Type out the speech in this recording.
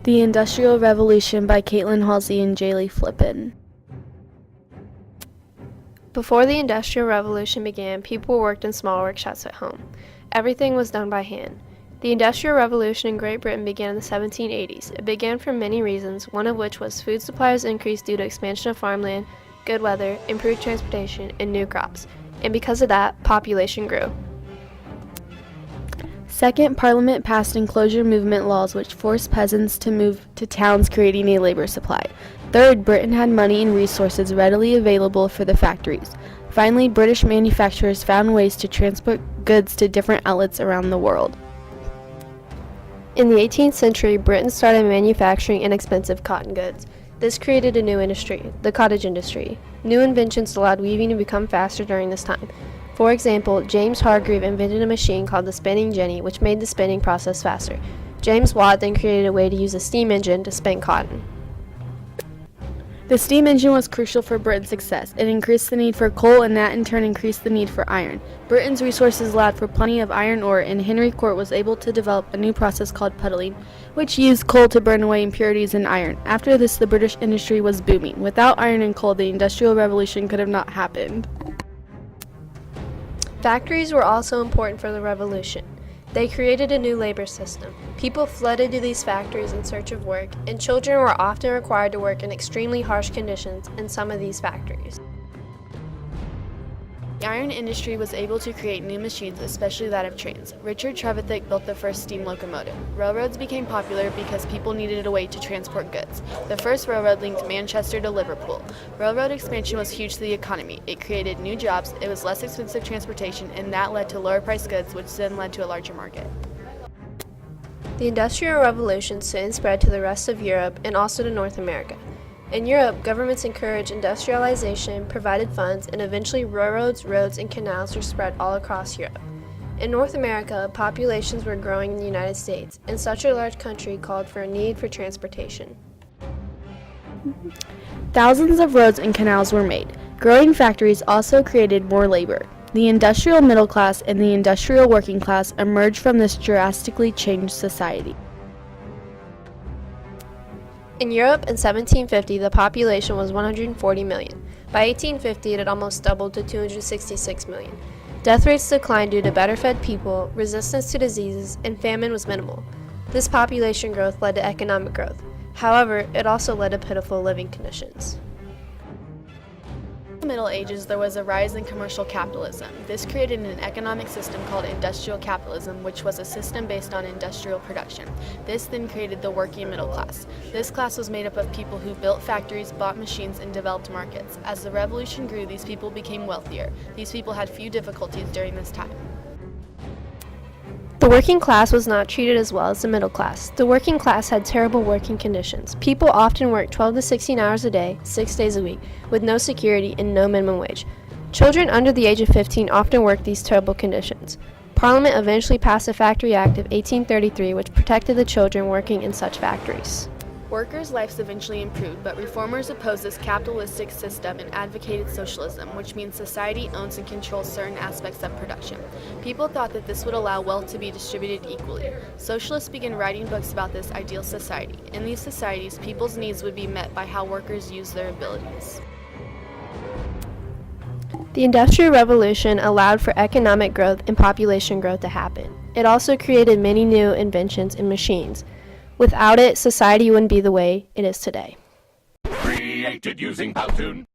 The Industrial Revolution by Caitlin Halsey and Jaley F7. Before the Industrial Revolution began, people worked in small workshops at home. Everything was done by hand. The Industrial Revolution in Great Britain began in the 1780s. It began for many reasons, one of which was food supplies increased due to expansion of farmland, good weather, improved transportation, and new crops. And because of that, population grew. Second, Parliament passed enclosure movement laws which forced peasants to move to towns, creating a labor supply. Third, Britain had money and resources readily available for the factories. Finally, British manufacturers found ways to transport goods to different outlets around the world. In the 18th century, Britain started manufacturing inexpensive cotton goods. This created a new industry, the cottage industry. New inventions allowed weaving to become faster during this time. For example, James Hargreave invented a machine called the spinning jenny, which made the spinning process faster. James Watt then created a way to use a steam engine to spin cotton. The steam engine was crucial for Britain's success. It increased the need for coal, and that in turn increased the need for iron. Britain's resources allowed for plenty of iron ore, and Henry Court was able to develop a new process called puddling, which used coal to burn away impurities in iron. After this, the British industry was booming. Without iron and coal, the Industrial Revolution could have not happened. Factories were also important for the revolution. They created a new labor system. People flooded to these factories in search of work, and children were often required to work in extremely harsh conditions in some of these factories. The iron industry was able to create new machines, especially that of trains. Richard Trevithick built the first steam locomotive. Railroads became popular because people needed a way to transport goods. The first railroad linked Manchester to Liverpool. Railroad expansion was huge to the economy. It created new jobs, it was less expensive transportation, and that led to lower priced goods, which then led to a larger market. The Industrial Revolution soon spread to the rest of Europe and also to North America. In Europe, governments encouraged industrialization, provided funds, and eventually railroads, roads, and canals were spread all across Europe. In North America, populations were growing in the United States, and such a large country called for a need for transportation. Thousands of roads and canals were made. Growing factories also created more labor. The industrial middle class and the industrial working class emerged from this drastically changed society. In Europe in 1750, the population was 140 million. By 1850, it had almost doubled to 266 million. Death rates declined due to better fed people, resistance to diseases, and famine was minimal. This population growth led to economic growth. However, it also led to pitiful living conditions. In the Middle Ages, there was a rise in commercial capitalism. This created an economic system called industrial capitalism, which was a system based on industrial production. This then created the working middle class. This class was made up of people who built factories, bought machines, and developed markets. As the revolution grew, these people became wealthier. These people had few difficulties during this time. The working class was not treated as well as the middle class. The working class had terrible working conditions. People often worked 12 to 16 hours a day, 6 days a week, with no security and no minimum wage. Children under the age of 15 often worked these terrible conditions. Parliament eventually passed the Factory Act of 1833, which protected the children working in such factories. Workers' lives eventually improved, but reformers opposed this capitalistic system and advocated socialism, which means society owns and controls certain aspects of production. People thought that this would allow wealth to be distributed equally. Socialists began writing books about this ideal society. In these societies, people's needs would be met by how workers use their abilities. The Industrial Revolution allowed for economic growth and population growth to happen. It also created many new inventions and machines. Without it, society wouldn't be the way it is today. Created using Powtoon.